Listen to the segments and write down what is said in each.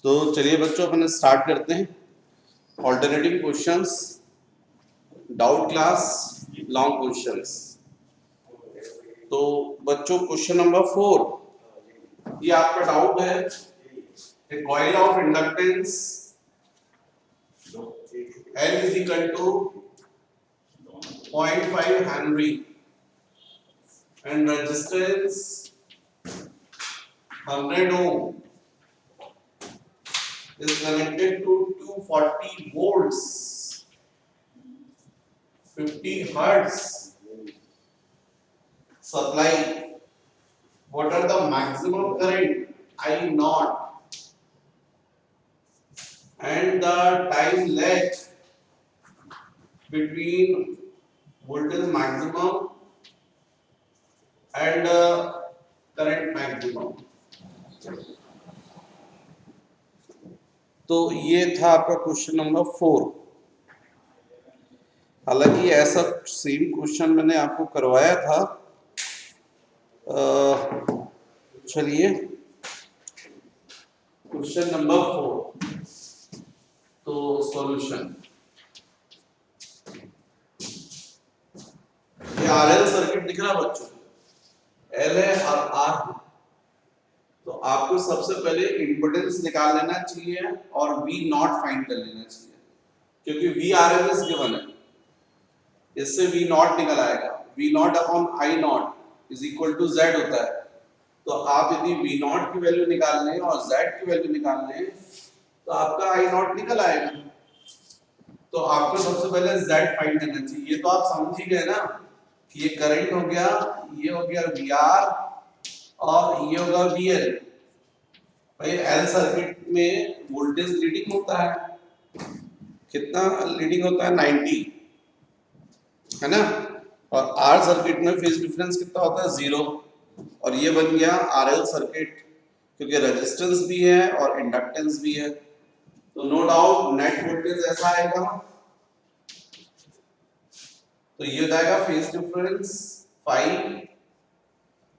तो चलिए बच्चों अपन स्टार्ट करते हैं alternative questions, doubt class, long questions. तो बच्चों क्वेश्चन नंबर 4, ये आपका डाउट है, a coil of inductance L is equal to 0.5 Henry and resistance 100 ohm is connected to 240 volts 50 hertz supply. What are the maximum current I naught and the time lag between voltage maximum and current maximum? तो ये था आपका question number 4। हालांकि ऐसा same question मैंने आपको करवाया था। चलिए क्वेश्चन नंबर 4, तो सॉल्यूशन, ये आरएल सर्किट दिख रहा है बच्चों, एल है और आर है। तो आपको सबसे पहले इंपेडेंस निकाल लेना चाहिए और वी नॉट फाइंड कर लेना चाहिए, क्योंकि V R L is given है, इससे वी नॉट निकल आएगा। V naught upon I naught is equal to Z होता है। तो आप यदि वी नॉट की वैल्यू निकाल लें और जेड की वैल्यू निकाल लें तो आपका आई नॉट निकल आएगा। तो आपको सबसे पहले जेड फाइंड करना चाहिए। ये तो आप समझ ही गए ना कि ये करंट हो गया, ये हो गया वी आर और ये होगा वी एल। भाई एल सर्किट में वोल्टेज लीडिंग होता है, कितना लीडिंग होता है 90, है ना। और आर सर्किट में फेज डिफरेंस कितना होता है 0। और ये बन गया आरएल सर्किट, क्योंकि रेजिस्टेंस भी है और इंडक्टेंस भी है। तो नो डाउट नेट वोल्टेज ऐसा आएगा। तो ये हो जाएगा फेज डिफरेंस 5,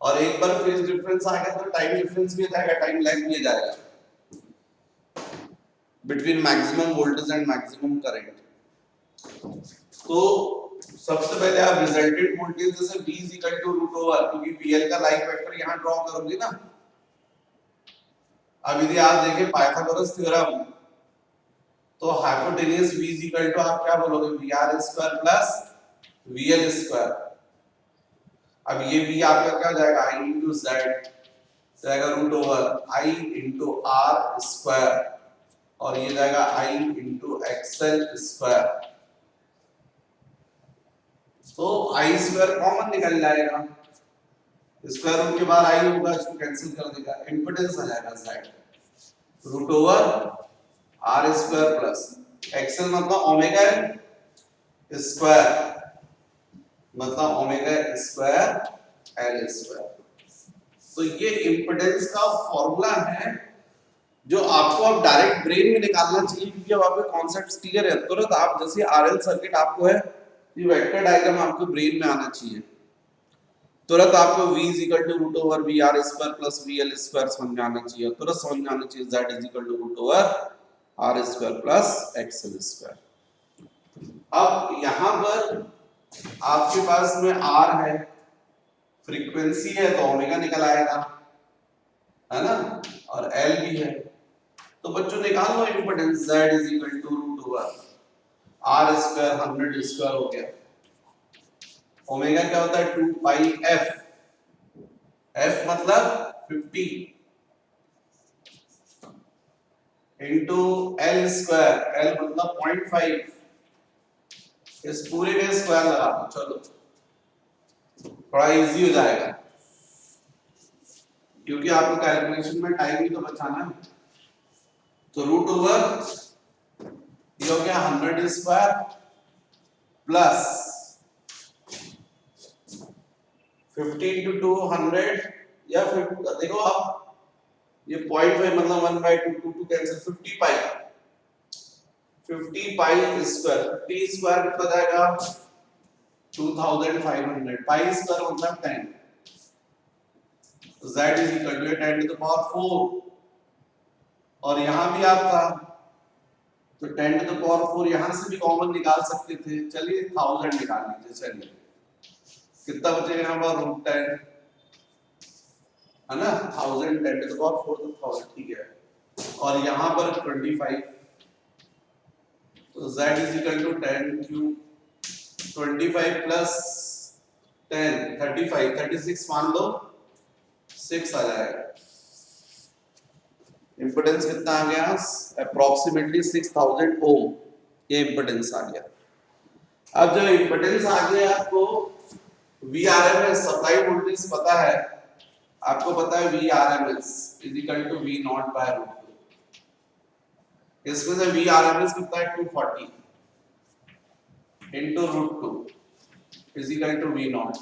और एक बार फेज डिफरेंस आ गया तो टाइम डिफरेंस भी आ जाएगा, टाइम लैग भी आ जाएगा between maximum voltage and maximum current. तो सबसे पहले आप रिजल्टेंट वोल्टेज जैसे V is equal to root over, क्योंकि VL का लाइक वेक्टर यहां ड्रॉ करोगे ना। अब यदि आप देखें पाइथागोरस थ्योरम, तो hypotenuse V is equal to आप क्या बोलोगे, VR square plus VL square. अब ये V आपका क्या हो जाएगा, I into Z जाएगा root over I into R square, और ये जाएगा I into XL स्क्वायर। तो I स्क्वायर कॉमन निकल जाएगा, स्क्वायर रूट के बाद आई होगा, इसको कैंसिल कर देगा, इंपेडेंस आ जाएगा Z root over R square plus XL मतलब ओमेगा स्क्वायर, मतलब ओमेगा स्क्वायर एल स्क्वायर। तो ये इंपेडेंस का फॉर्मूला है जो आपको अब डायरेक्ट ब्रेन में निकालना चाहिए, क्योंकि अब आपके कॉन्सेप्ट्स क्लियर है। तुरंत आप जैसे आरएल सर्किट आपको है, ये वेक्टर डायग्राम आपको ब्रेन में आना चाहिए। तुरंत आपको V is equal to root over V R square plus V L square समझ में आना चाहिए, तुरंत समझ में आना चाहिए Z is equal to root over R square plus XL square. अब यहाँ पर आपके पास में R है, फ्रीक्वेंसी है, तो ओमेगा निकल आएगा, है ना, और L भी है। तो बच्चों निकाल लो impedance, Z is equal to root over R square 100 square हो गया, ओमेगा क्या होता है 2 पाई f, f मतलब 50 इंटू एल स्क्वायर, एल मतलब 0.5, इस पूरे का स्क्वायर लगा दो। चलो थोड़ा इजी हो जाएगा, क्योंकि आपको कैलकुलेशन में टाइम भी तो बचाना है। तो रूट ओवर ये हो गया 100 स्क्वायर प्लस 50 इंटू 200, या फिर देखो आप ये 0.5 मतलब 1/2, 2 कैंसिल, 50 पाई, 50 पाई स्क्वायर, 50 स्क्वायर कितना जाएगा 2500, पाई स्क्वायर मतलब 10, तो z is equal to 10 to the power 4, और यहां भी आप था, तो 10 to the power 4 यहां से भी कॉमन निकाल सकते थे। चलिए 1000 निकाल लीजिए। चलिए कितना बचेगा यहाँ पर √10 है ना, 1000 10 to the power 4 तो 1000 ठीक है। और यहाँ पर 25, तो z is equal to 10 cube 25 plus 10 35 36 मान लो 6 आ जाएगा। इम्पिडेंस कितना आ गया, अप्रोक्सीमेटली 6000 ओम, ये इम्पिडेंस आ गया। अब जो इम्पिडेंस आ गया आपको VRMS सप्लाई वोल्टेज पता है, आपको पता है VRMS is equal to V naught by √2। इसमें से VRMS कितना है 240 into √2 is equal to V naught.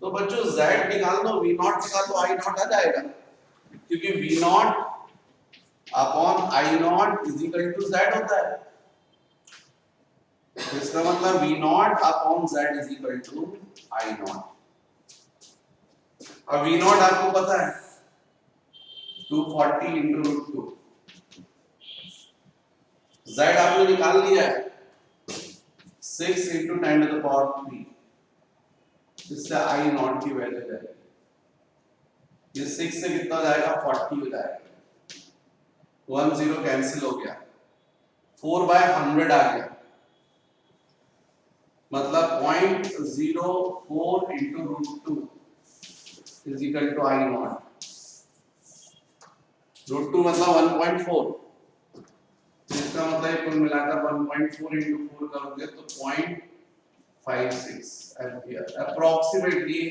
तो बच्चों Z निकाल दो, V नॉट निकाल दो, I नॉट आ जाएगा, क्योंकि V naught upon I naught is equal to Z होता है। इसका मतलब V naught upon Z is equal to I naught. अब V नॉट आपको पता है 240 इनटू √2, Z आपने निकाल लिया है 6 इनटू 10 टू द पावर 3, इससे I नॉट की वैल्यू जाएगी, ये 6 से कितना हो जाएगा 40 हो जाएगा, 1 0 कैंसिल हो गया, 4/100 आ गया, मतलब 0.04 into √2 is equal to I naught. √2 मतलब 1.4, इसका मतलब कुल मिलाकर 1.4 इनटू 4 करोगे तो 0.56 एम्पियर, अप्रोक्सीमेटली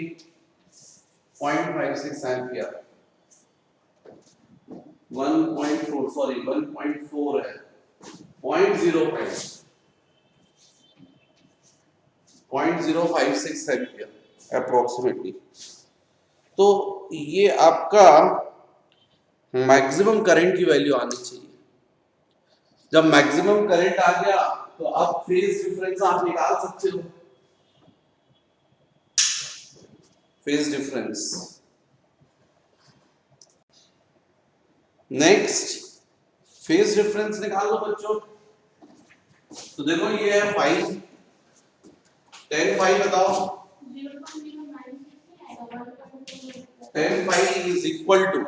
0.56 एम्पियर। 1.4 सॉरी 1.4 है, 0.056 एम्पियर अप्रोक्सीमेटली। तो ये आपका मैक्सिमम करंट की वैल्यू आनी चाहिए। जब मैक्सिमम करंट आ गया तो अब फेज डिफरेंस आप निकाल सकते हो। Phase difference next, phase difference निकाल लो बच्चों। तो देखो ये है 5, 10 5 बताओ, 10 5 इज इक्वल टू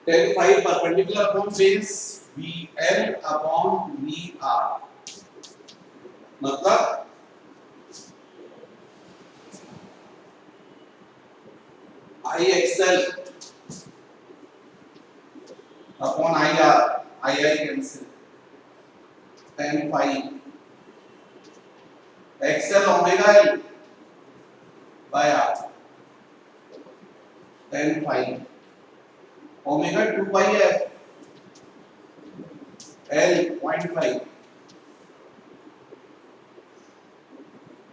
10 5 perpendicular upon phase VL upon VR, मतलब IXL upon IR, II cancel, 10 5 XL omega L by R, 10 5 omega 2 pi F L 0.5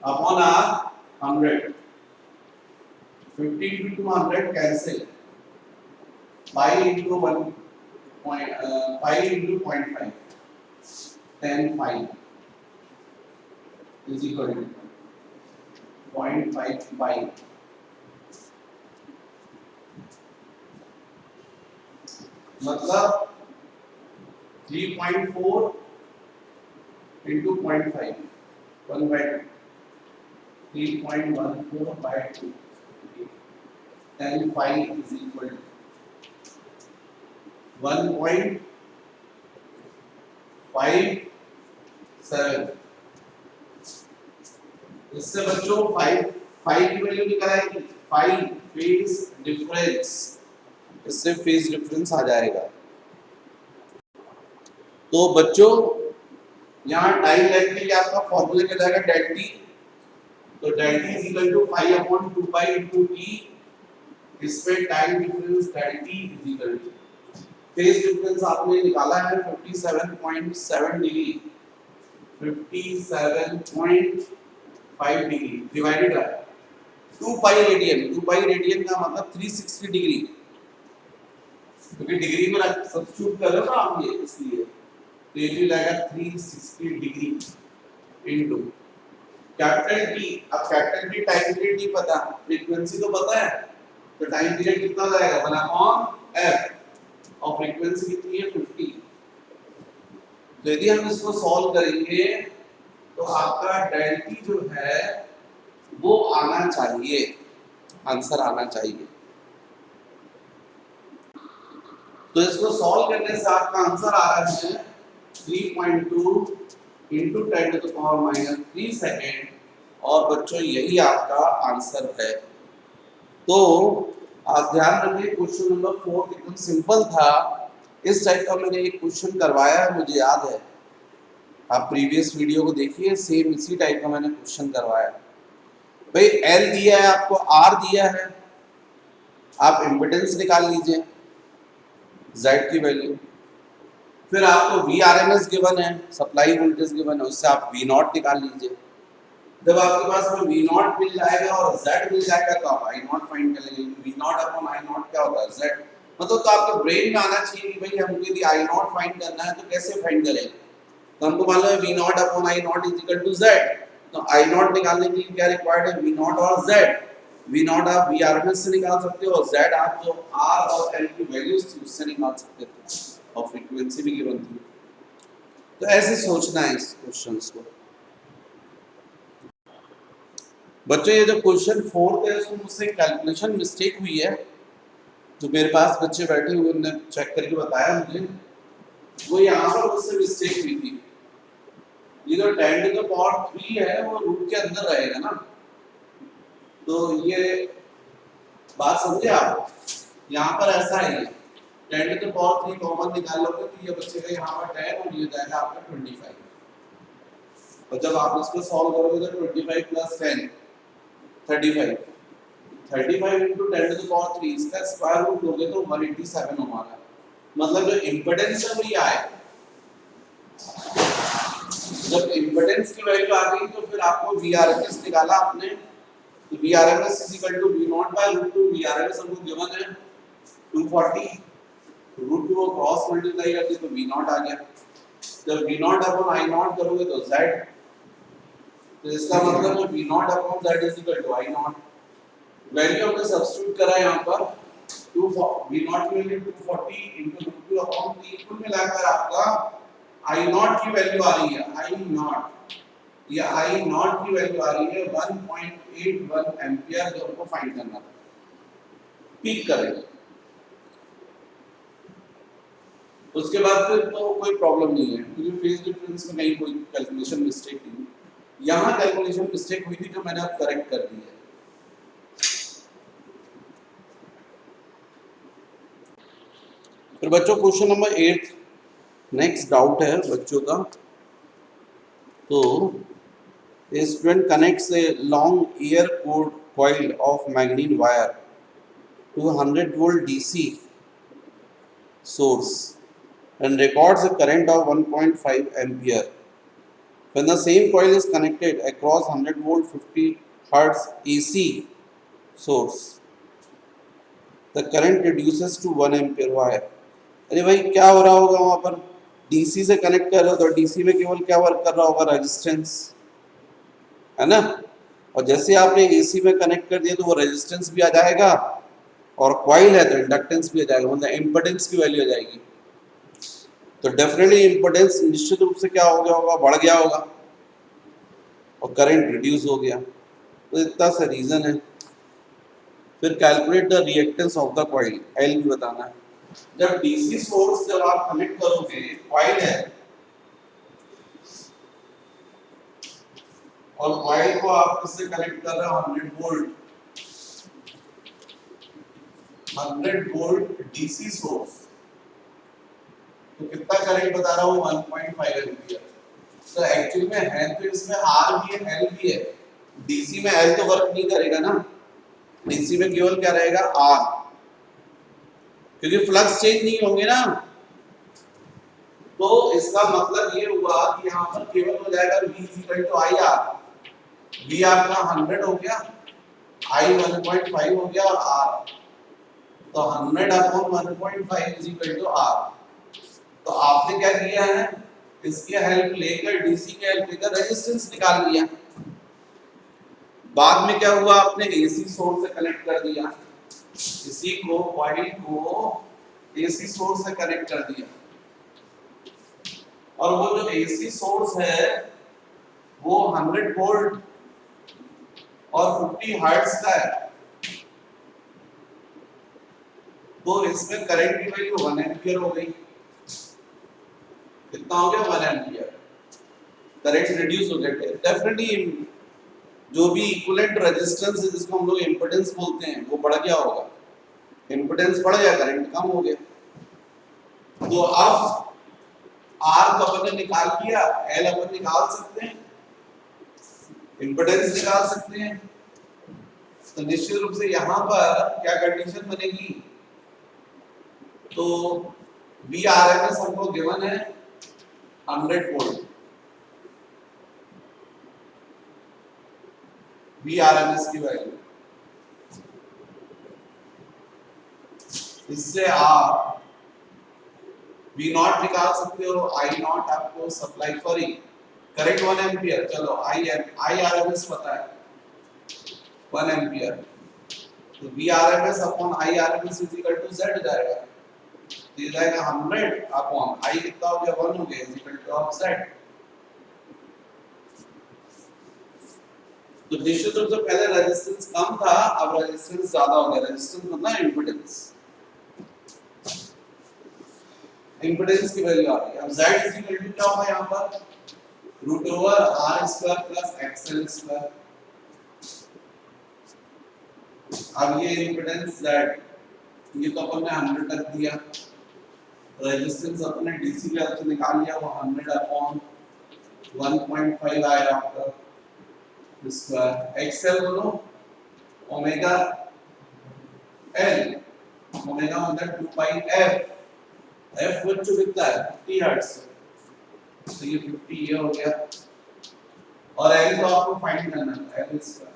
upon R 100, 50 to 200 cancel, pi into 1 point pi into 0.5, 10 pi is equal to 0.5 pi, मतलब 3.4 into 0.5 1/2, 3.14/2, 10 pi is equal to 1.57। इससे बच्चों 5 की value निकल आएगी, 5 phase difference, इससे phase difference आ जाएगा। तो बच्चों यहाँ टाइम लैग के लिए आपका फॉर्मूला क्या जाएगा, डेल टी, तो del T is equal to 5/2 pi into T, इसमें time difference del T is equal to, phase difference आपने निकाला है 57.7 degree, 57.5 degree divided by 2 pi radian, 2 pi radian का मतलब 360 डिग्री, क्योंकि डिग्री में सब्स्टिट्यूट कर रहे हो ना आप ये, इसलिए तो ये जो लगेगा 360 डिग्री इनटू कैपिटल टी। अब कैपिटल टी टाइम पीरियड नहीं पता, फ्रीक्वेंसी तो पता है, तो टाइम पीरियड कितना हो जाएगा 1/f और फ्रीक्वेंसी कितनी है 50। तो यदि हम इसको सॉल्व करेंगे तो आपका डेल्टी जो है वो आना चाहिए, आंसर आना चाहिए। तो इसको सॉल्व करने से आपका आंसर आ रहा है 3.2 into 10 to the power minus 3 second. और बच्चों यही आपका आंसर है। तो आप ध्यान रखिए क्वेश्चन नंबर 4 एकदम सिंपल था। इस टाइप का मैंने एक क्वेश्चन करवाया है, मुझे याद है, आप प्रीवियस वीडियो को देखिए, सेम इसी टाइप का मैंने क्वेश्चन करवाया। भाई एल दिया है आपको, आर दिया है, आप इम्पिडेंस निकाल लीजिए जेड की वैल्यू, फिर आपको V R M S given है, सप्लाई वोल्टेज गिवन है, उससे आप वी नॉट निकाल लीजिए। जब आपके पास में वी नॉट मिल जाएगा और जेड मिल जाएगा तो आप आई नॉट फाइंड कर लेंगे। V naught upon I naught क्या होता है जेड। मतलब तो आपके ब्रेन में आना चाहिए कि भाई हमको यदि आई नॉट फाइंड करना है तो कैसे फाइंड करेंगे। तो हमको मालूम है V naught upon I naught is equal to Z. तो आई नॉट निकालने के लिए क्या रिक्वायर्ड है वी नॉट और जेड। वी नॉट आप वी आर एम एस से निकाल सकते हो और जेड आप जो आर और एल की वैल्यूज थी उससे निकाल सकते थे और फ्रीक्वेंसी भी गिवन थी। तो ऐसे सोचना है इस क्वेश्चंस को। बच्चों ये जो क्वेश्चन 4 है इसमें मुझसे कैलकुलेशन मिस्टेक हुई है, जो मेरे पास बच्चे बैठे हुए उन्होंने चेक करके बताया मुझे, वो यहाँ पर मुझसे मिस्टेक हुई थी। ये जो 10 to the power 3 है वो रूट के अंदर रहेगा ना, तो ये बात समझे आप। यहाँ पर ऐसा है 10 to the power 3 कॉमन निकाल लोगे तो ये बचेगा यहाँ पर 10 और ये जाएगा आपका 25। और जब आप इसको सॉल्व करोगे तो 25 plus 10 35 35 into 10 to the power 3 इसका स्क्वायर रूट लोगे तो 187 हमारा, मतलब जो इम्पीडेंस है वही आएगा। जब इम्पीडेंस की वैल्यू आ गई तो फिर आपको VRMS निकाला आपने, तो VRMS is equal to V naught by root 2। VRMS हमको गिवन है 240, रूट 2 को क्रॉस मल्टीप्लाई करके तो V naught आ गया। जब V naught upon I naught करोगे तो Z, तो इसका मतलब है V naught upon Z is equal to I naught। Value हमने सब्स्टिट्यूट करा यहाँ पर 2 V naught की वैल्यू 240 into root 2 अपॉन 3, कुल मिलाकर आपका I naught की वैल्यू आ रही है I naught, ये I naught की वैल्यू आ रही है 1.81 एम्पियर, जो हमको फाइंड करना था। पीक करेंगे उसके बाद फिर तो कोई प्रॉब्लम नहीं है, क्योंकि फेज डिफरेंस में कहीं कोई कैलकुलेशन मिस्टेक नहीं। यहाँ कैलकुलेशन मिस्टेक हुई थी जो मैंने अब करेक्ट कर दी है। फिर बच्चों क्वेश्चन नंबर 8 नेक्स्ट डाउट है बच्चों का। तो a student connects a long air coil of manganese wire to a 100 volt DC source and records a current of 1.5 ampere. When the same coil is connected across 100 volt 50 hertz AC source, the current reduces to 1 ampere. Why? अरे भाई क्या हो रहा होगा वहां पर, DC से connect कर रहे हो तो डीसी में केवल क्या वर्क कर रहा होगा रेजिस्टेंस, है ना। और जैसे आपने एसी में कनेक्ट कर दिया तो वो रेजिस्टेंस भी आ जाएगा और कॉइल है तो इंडक्टेंस भी आ जाएगा, मतलब इम्पिडेंस की वैल्यू आ जाएगी। तो डेफिनेटली इम्पिडेंस निश्चित रूप से क्या हो गया होगा, बढ़ गया होगा और करंट रिड्यूस हो गया। तो इतना सा रीजन है। फिर calculate the reactance of the coil, L भी बताना है। जब डीसी सोर्स जब आप कनेक्ट करोगे, कॉइल है और कॉइल को आप इससे कनेक्ट कर रहे हो 100 वोल्ट डीसी सोर्स, तो कितना करंट बता रहा हूँ 1.5 एम्पियर। तो एक्चुअली में है तो इसमें आर भी है एल भी है, डीसी में एल तो वर्क नहीं करेगा ना, डीसी में केवल क्या रहेगा आर, क्योंकि फ्लक्स चेंज नहीं होंगे ना। तो इसका मतलब ये हुआ कि यहाँ पर केवल हो जाएगा V equal to I R. V आपका 100 हो गया, I 1.5 हो गया और R, तो 100 upon 1.5 is equal to R। तो आपने क्या किया है, इसकी हेल्प लेकर डीसी की हेल्प लेकर रेजिस्टेंस निकाल लिया। बाद में क्या हुआ, आपने एसी सोर्स से कनेक्ट कर दिया इसी को कॉइल को एसी सोर्स से कनेक्ट कर दिया और वो जो एसी सोर्स है वो 100 वोल्ट और 50 हर्ट्ज का है। तो इसमें करंट की वैल्यू 1 एम्पियर हो गई। कितना हो गया? 1 एम्पियर। करंट रिड्यूस हो गया। डेफिनेटली जो भी इक्विवेलेंट रेजिस्टेंस है जिसको हम लोग इंपेडेंस बोलते हैं वो बढ़ गया होगा। इंपेडेंस बढ़ गया, करंट कम हो गया। तो अब R को अपन ने निकाल लिया, L अपन निकाल सकते हैं, इंपेडेंस निकाल सकते हैं। तो निश्चित रूप से यहाँ पर क्या कंडीशन बनेगी? तो VRMS हमको गिवन है 100 वोल्ट। VRMS की वैल्यू, इससे आप V0 निकाल सकते हो। I0 आपको सप्लाई सॉरी करंट 1 एम्पियर, चलो IRMS पता है 1 एम्पियर, तो VRMS upon IRMS is equal to Z हो जाएगा। ये जाएगा 100 अपॉन I कितना हो गया? 1 हो गया, is equal two of Z। तो निश्चित रूप से पहले रेजिस्टेंस कम था, अब रेजिस्टेंस ज्यादा हो गया। रेजिस्टेंस मतलब इंपेडेंस। इंपेडेंस की वैल्यू आ गई। अब Z इज इक्वल टू क्या होगा यहाँ पर? Root over R square plus XL square. अब ये इंपेडेंस Z, ये तो अपन ने 100 रख दिया। रेजिस्टेंस अपने डीसी वैल्यू से निकाल लिया, वो 100 अपॉन 1.5 आएगा आपका स्क्वायर। XL बोलो ओमेगा L, ओमेगा मतलब 2 पाई F। F बच्चों कितना है? 50 हर्ट्ज। तो ये 50 ये हो गया। और L तो आपको फाइंड करना है, L स्क्वायर।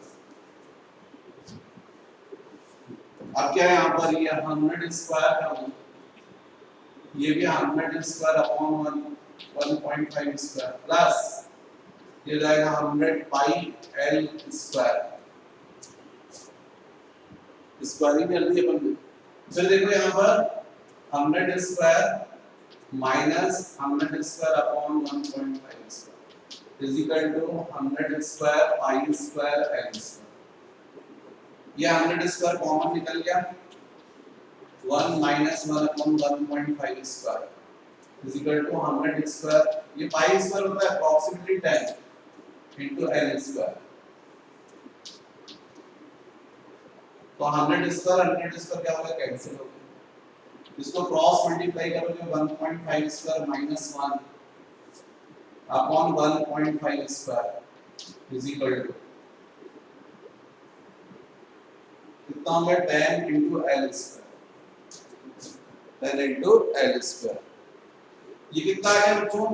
अब क्या है यहाँ पर? ये 100 स्क्वायर का, ये भी 100 स्क्वायर अपॉन 1.5 स्क्वायर प्लस ये जाएगा 100 पाई L स्क्वायर। स्क्वायरिंग कर दी अपन ने। फिर देखो यहाँ पर 100 square minus 100 square upon 1.5 square is equal to 100 square pi square L square. ये 100 स्क्वायर कॉमन निकल गया, 1 minus 1 upon 1.5 square is equal to 100 square. ये पाई स्क्वायर होता है अप्रोक्सीमेटली 10 into L स्क्वायर। तो 100 स्क्वायर क्या होगा? कैंसिल हो गया। इसको क्रॉस मल्टीप्लाई करोगे 1.5 square minus 1 upon 1.5 square is equal to कितना होगा? 10 into L square. 10 into L square. ये कितना आएगा बच्चों?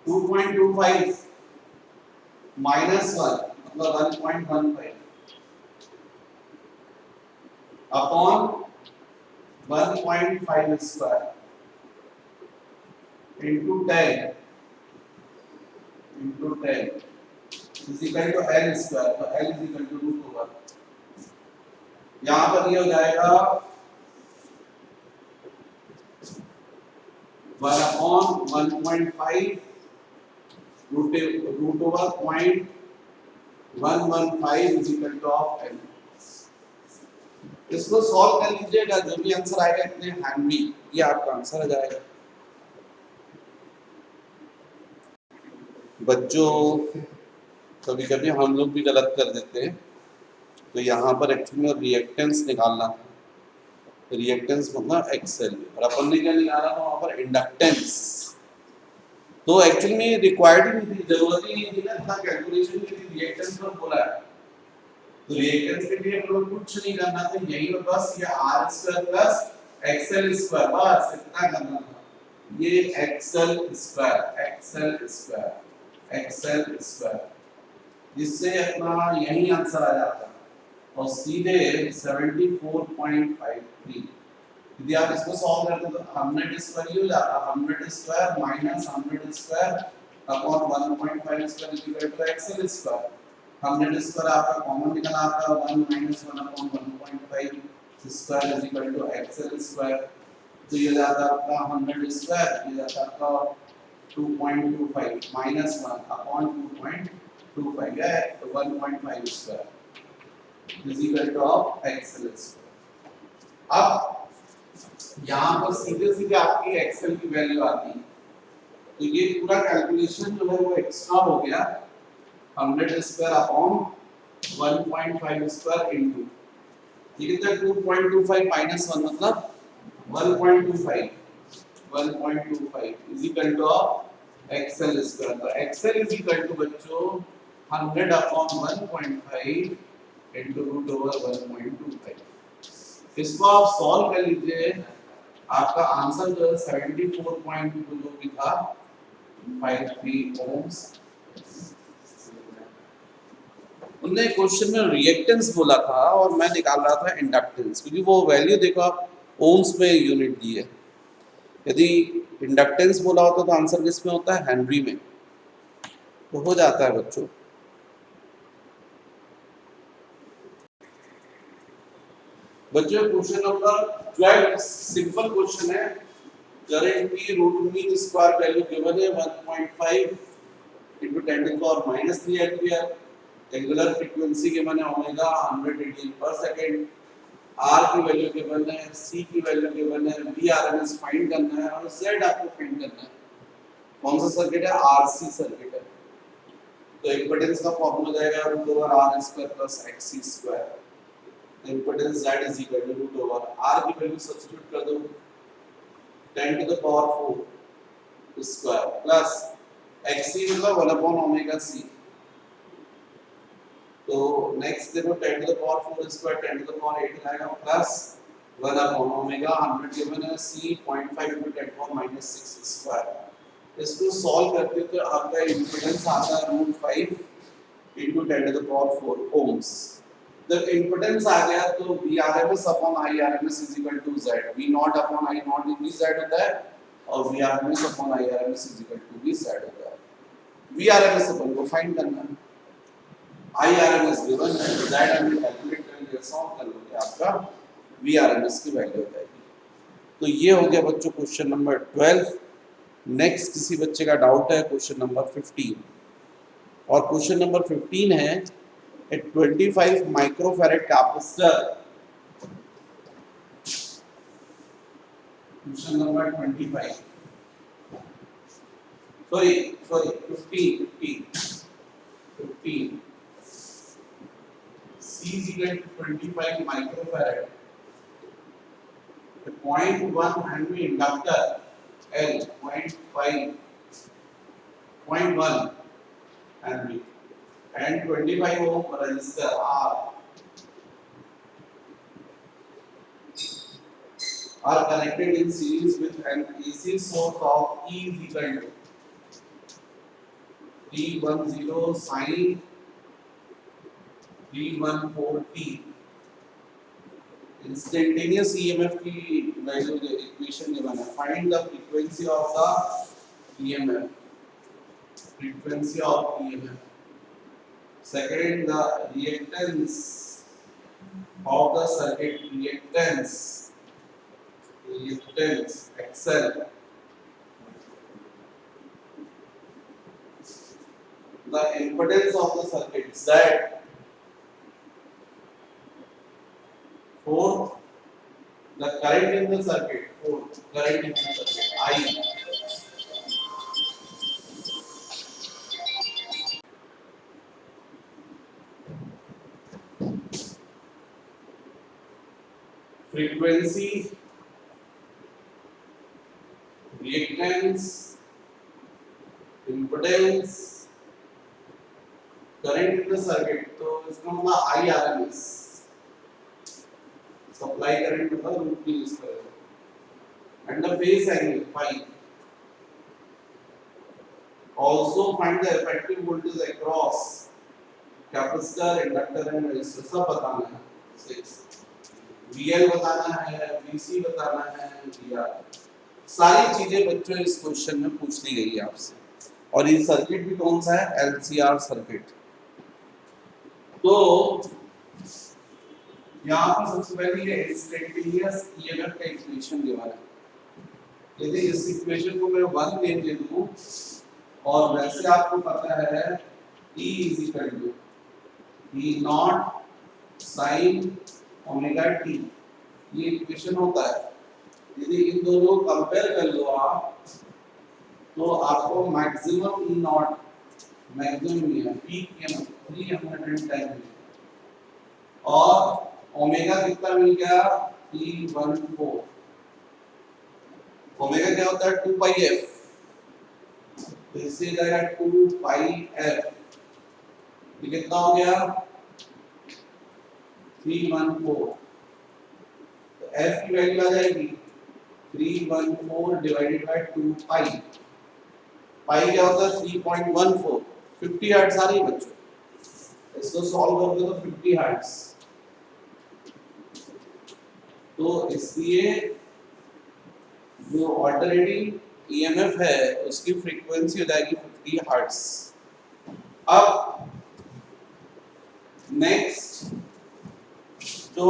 2.25 माइनस 1 मतलब 1.15 upon 1.5 square into 10 is equal to L square. तो L is equal to root over, यहाँ पर ये हो जाएगा 1 upon 1.5 root over 0.115 is equal to of L। इसको सॉल्व कर लीजिएगा, जो भी आंसर आएगा इतने हैंडी ये आपका आंसर आ जाएगा। बच्चों कभी कभी हम लोग भी गलत कर देते हैं। तो यहाँ पर एक्चुअली में रिएक्टेंस निकालना था, रिएक्टेंस मतलब एक्सेल, और अपन ने क्या निकाला था वहाँ पर? इंडक्टेंस। तो एक्चुअली में रिक्वायर्ड ही नहीं थी, जरूरत ही नहीं थी ना इतना कैलकुलेशन की। रिएक्टेंस पर बोला है तो रिएक्टेंस के लिए हम लोग कुछ नहीं करना था, यही बस ये R square plus XL square, बस इतना करना था। ये XL स्क्वायर जिससे अपना यही आंसर आ जाता और सीधे 74.53। यदि आप इसको सॉल्व करते तो 100 स्क्वायर ही हो जाता, 100 square minus 100 square upon 1.5 square equal to XL square. 100 square आपका कॉमन निकला, आपका 1 minus 1 upon 1.5 square is equal to XL square. तो ये जाता है आपका 100 स्क्वायर, ये जाता है आपका 2.25 माइनस 1 अपॉन 2.25 है तो 1.5 square is equal two of XL square. अब यहाँ पर सीधे सीधे आपकी एक्सएल की वैल्यू आती है, तो ये पूरा कैलकुलेशन जो है वो एक्स्ट्रा हो गया 100 स्क्वायर अपॉन 1.5 स्क्वायर इनटू, ठीक है, तो 2.25 माइनस 1 मतलब 1.25 is equal two of XL square. तो एक्सएल इज इक्वल टू बच्चों 100 अपॉन 1.5 इनटू रूट ओवर 1.25। इसको आप सॉल्व कर लीजिए, आपका आंसर जो है 74.2 जो भी था 53 ओम्स। उन्होंने क्वेश्चन में रिएक्टेंस बोला था और मैं निकाल रहा था इंडक्टेंस, क्योंकि वो वैल्यू देखो आप ओम्स में यूनिट दी है। यदि इंडक्टेंस बोला होता तो आंसर किस में होता है, हेनरी में, तो हो जाता है बच्चों। बच्चों क्वेश्चन नंबर 12 सिंपल क्वेश्चन है। करंट की root mean square value given है 1.5 into 10 to the power minus 3 ampere. Angular frequency given है omega 100 radian per second. R की वैल्यू गिवन है, सी की वैल्यू गिवन है, वी आरएमएस फाइंड करना है और जेड आपको फाइंड करना है। कौन सा सर्किट है, आरसी सर्किट है। तो इम्पीडेंस का फार्मूला जाएगा root over R square plus XC square. Impedance Z is equal to root over R की वैल्यू सब्स्टिट्यूट कर दो 10 to the power 4 square plus XC मतलब 1 अपॉन ओमेगा सी। तो नेक्स्ट देखो 10 to the power 4 square 10 to the power 8 आएगा plus 1 अपॉन omega 100 given है सी 0.5 into 10 power minus 6 स्क्वायर। इसको सॉल्व करते तो आपका इंपीडेंस आता है √5 into 10 to the power 4 ohms। जब इंपीडेंस आ गया तो Vrms upon Irms is equal to Z, V naught upon I naught भी Z होता है और Vrms upon Irms is equal to भी Z होता है। Vrms अपन को फाइंड करना है, Irms गिवन है, Z हमने कैलकुलेट कर लिया, सॉल्व कर लोगे आपका Vrms की वैल्यू हो जाएगी। तो ये हो गया बच्चों क्वेश्चन नंबर 12। नेक्स्ट किसी बच्चे का डाउट है क्वेश्चन नंबर 15, और क्वेश्चन नंबर 15 है a 25 microfarad capacitor, question number 25 sorry 15 C is equal to 25 microfarad, a 0.1 Henry inductor L 0.1 Henry and 25 ohm resistor R are connected in series with an AC source of E is equal to D10 sin D14 T। Instantaneous EMF की value equation given है, find the frequency of the EMF, frequency of EMF। Second, the reactance of the circuit, reactance XL। The impedance of the circuit Z। Fourth, the current in the circuit, I। Frequency, reactance, impedance, current in the circuit, तो इसका मतलब IRMS, supply current मतलब root की use करेंगे, and the phase angle phi। Also find the effective voltage across capacitor, inductor and resistor, सब बताना है। 6 VL बताना है, VC बताना है, VR, सारी चीजें बच्चों इस क्वेश्चन में पूछ ली गई है आपसे। और ये सर्किट भी कौन सा है, LCR सर्किट। तो यहाँ पर सबसे पहले ये इंस्टेंटेनियस ईएमएफ का इक्वेशन दिया है। यदि इस इक्वेशन को मैं 1 नेम दे दूं और वैसे आपको पता है E is equal to E naught sine omega T, ये इक्वेशन होता है। यदि इन दोनों को कंपेयर कर लो आप तो आपको मैक्सिमम E नॉट, मैक्सिमम है पीक के 310 और ओमेगा कितना मिल गया T14। ओमेगा क्या होता है 2 पाई f, तो इससे जाएगा 2 पाई f, ये कितना हो गया 314। तो f की वैल्यू आ जाएगी 314 डिवाइडेड बाय 2 पाई। पाई क्या होता है 3.14, 50 हर्ट्ज आ रही है बच्चों, इसको सॉल्व करोगे तो 50 हर्ट्ज। तो इसलिए जो ऑल्टरनेटिंग ईएमएफ है उसकी फ्रीक्वेंसी हो जाएगी 50 हर्ट्ज। अब नेक्स्ट जो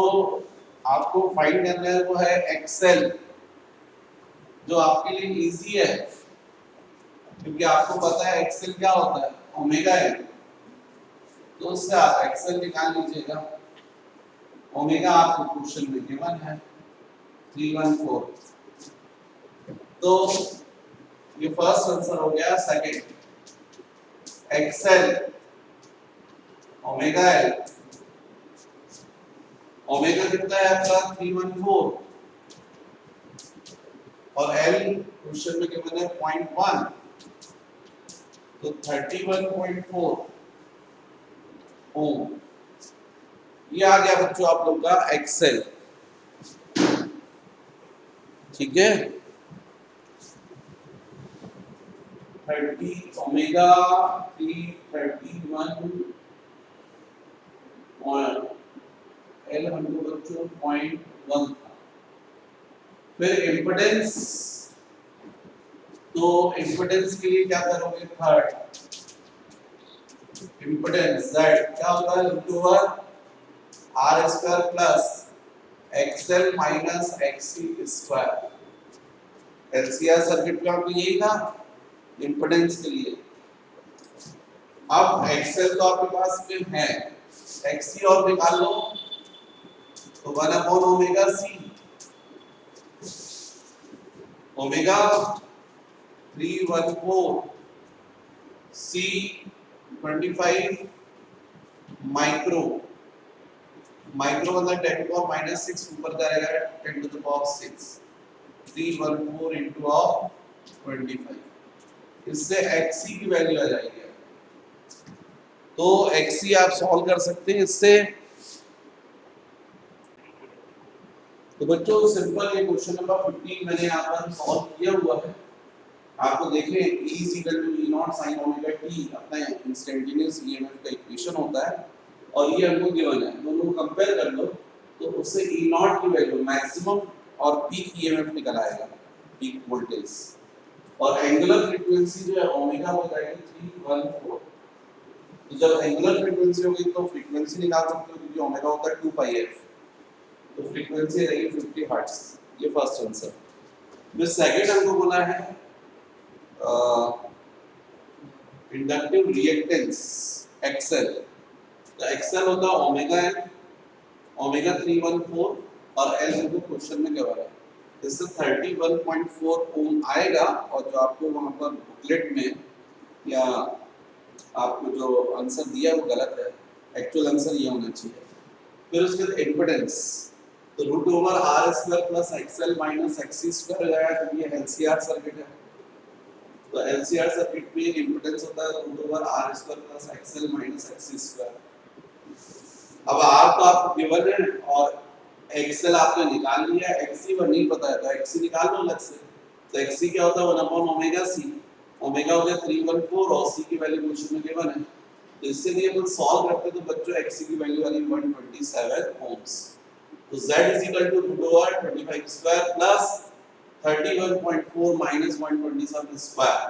आपको फाइंड करना है वो है एक्सएल, जो आपके लिए इजी है क्योंकि आपको पता है एक्सएल क्या होता है ओमेगा है। तो उससे आप एक्सएल निकाल लीजिएगा। ओमेगा आपको क्वेश्चन में गिवन है 314। तो ये फर्स्ट आंसर हो गया। Second XL omega L, omega कितना है आपका 314 और एल क्वेश्चन में गिवन है 0.1, तो 31.4 ओम। ये आ गया बच्चों आप लोग का एक्सेल। ठीक है 30 ओमेगा 331 और एल हमको बच्चों 0.1 था। फिर इम्पीडेंस, तो इम्पीडेंस के लिए क्या करोगे थर्ड इम्पीडेंस Z क्या होता है root over R square plus XL minus XC square. LCR circuit का तो यही था इम्पीडेंस के लिए। अब XL तो आपके पास में है, XC और निकाल लो तो 1 अपॉन omega C, omega 314 C 25 micro, micro मतलब 10 टू पावर माइनस 6 ऊपर जाएगा 10 to the power 6, 314 into of 25। इससे XC की वैल्यू आ जाएगी। तो XC आप सॉल्व कर सकते हैं इससे। तो बच्चों सिंपल ये क्वेश्चन नंबर 15 मैंने यहाँ पर सॉल्व किया हुआ है। आपको देखें E is equal to E naught sin omega t अपना इंस्टेंटेनियस ईएमएफ का इक्वेशन होता है और ये हमको गिवन है। दोनों को कंपेयर कर लो तो उससे E naught की वैल्यू मैक्सिमम और पीक ईएमएफ निकल आएगा, पीक वोल्टेज। और एंगुलर फ्रीक्वेंसी जो है ओमेगा हो जाएगी 314। तो जब एंगुलर फ्रीक्वेंसी होगी तो फ्रीक्वेंसी निकाल सकते हो क्योंकि ओमेगा होता है 2 पाई f, तो फ्रीक्वेंसी रहेगी 50 हर्ट्ज। ये फर्स्ट आंसर। फिर सेकंड हमको बोला है इंडक्टिव रिएक्टेंस XL। तो XL होता है ओमेगा एल, ओमेगा 314 और L हमको क्वेश्चन में क्या है इससे 31.4 ओम आएगा। और जो आपको वहां पर बुकलेट में या आपको जो आंसर दिया वो गलत है, एक्चुअल आंसर ये होना चाहिए। फिर उसके बाद इम्पीडेंस, तो root over R square plus XL minus XC square हो जाएगा क्योंकि ये LCR सर्किट है। तो LCR सर्किट में इम्पीडेंस होता है root over R square plus XL minus XC square. अब R तो आपको गिवन है और XL आपने निकाल लिया, XC वो नहीं पता है तो XC निकाल लो अलग से। तो XC क्या होता है 1 अपॉन ओमेगा C, ओमेगा हो गया 314 और C की वैल्यू क्वेश्चन में गिवन है। तो इससे लिए अपन सॉल्व करते तो बच्चों XC की वैल्यू आ गई 127 ओम्स। तो Z is equal to root over 25 square plus 31.4 minus 127 square.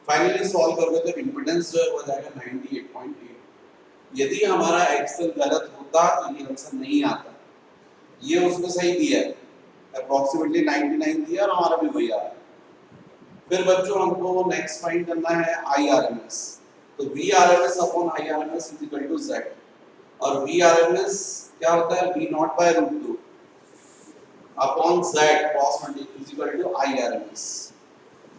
Finally solve करोगे तो इंपेडेंस जो है हो जाएगा 98.8। यदि हमारा एक्सेल गलत होता तो ये आंसर नहीं आता। ये उसने सही दिया है, अप्रोक्सीमेटली 99 दिया और हमारा भी वही आ रहा है। फिर बच्चों हमको नेक्स्ट फाइंड करना है IRMS। तो VRMS upon IRMS is equal to Z, और VRMS क्या होता है, V naught by root 2 upon Z cos 20 is equal to IRMS।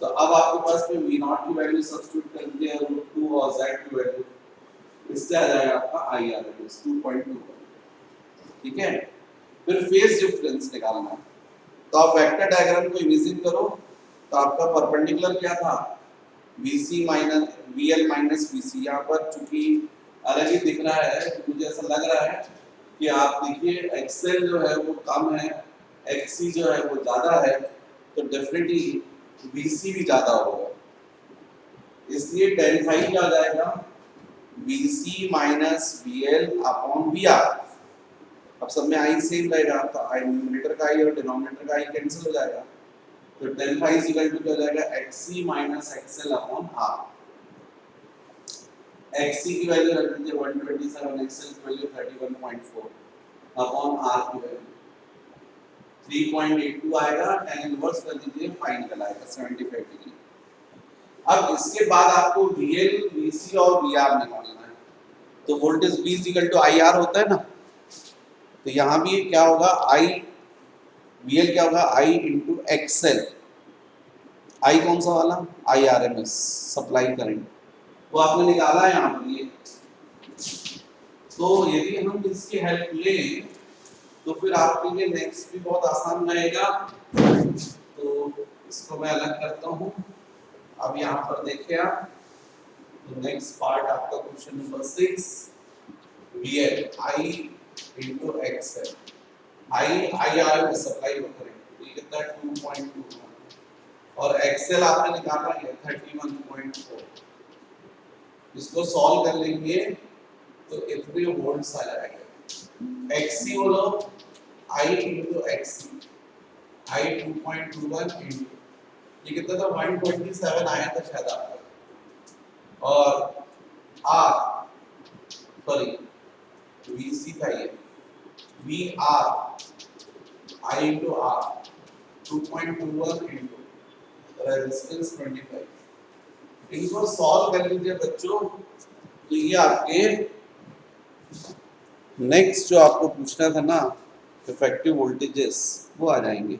तो अब आपके पास में V नॉट की वैल्यू सब्स्टिट्यूट कर दिया, रूट 2 और Z की वैल्यू, इससे आ जाएगा आपका IRMS 2.2। ठीक है, फिर फेज डिफरेंस निकालना है। तो आप वेक्टर डायग्राम को इमेजिन करो, तो आपका परपेंडिकुलर क्या था, VC minus VL minus VC। यहाँ पर चूंकि अलग ही दिख रहा है तो मुझे ऐसा लग रहा है कि आप देखिए एक्सेल जो है वो कम है, XC जो है वो ज्यादा है, तो डेफिनेटली VC भी ज्यादा होगा, इसलिए tan फाई क्या आ जाएगा, VC minus VL upon VR। अब सब में आई सेम रहेगा, तो आई न्यूमरेटर का आई और डिनोमिनेटर का आई कैंसिल हो जाएगा, तो tan phi is equal to क्या हो जाएगा, XC minus XL upon R। XC की वैल्यू रख दीजिए 127, XL की वैल्यू 31.4 अपॉन R की वैल्यू 3.82 आएगा, tan इनवर्स कर दीजिए, phi निकल आएगा 75 डिग्री। अब इसके बाद आपको VL, VC और VR निकालना है। तो voltage V is equal to IR होता है ना, तो यहाँ भी क्या होगा, VL क्या होगा, I इंटू XL। I कौन सा वाला, IRMS सप्लाई करंट, वो आपने निकाला है यहाँ पर ये। तो यदि हम इसकी हेल्प लें तो फिर आपके लिए नेक्स्ट भी बहुत आसान रहेगा। तो इसको मैं अलग करता हूँ। अब यहाँ पर देखिए आप, तो नेक्स्ट पार्ट आपका question number 6, VL I into XL। IRMS supply current ये कितना है 2.21, और एक्सेल आपने निकाला है 31.4। इसको सॉल्व कर लेंगे तो इतने वोल्ट्स आ जाएगा। XC बोलो, I into XC, I 2.21 into ये कितना था, 127 आया था शायद आपका, और R सॉरी VC था ये, VR I into R 2.21 into resistance 25। इनको सॉल्व कर लीजिए बच्चों, तो ये आपके नेक्स्ट जो आपको पूछना था ना इफेक्टिव वोल्टेजेस, वो आ जाएंगे।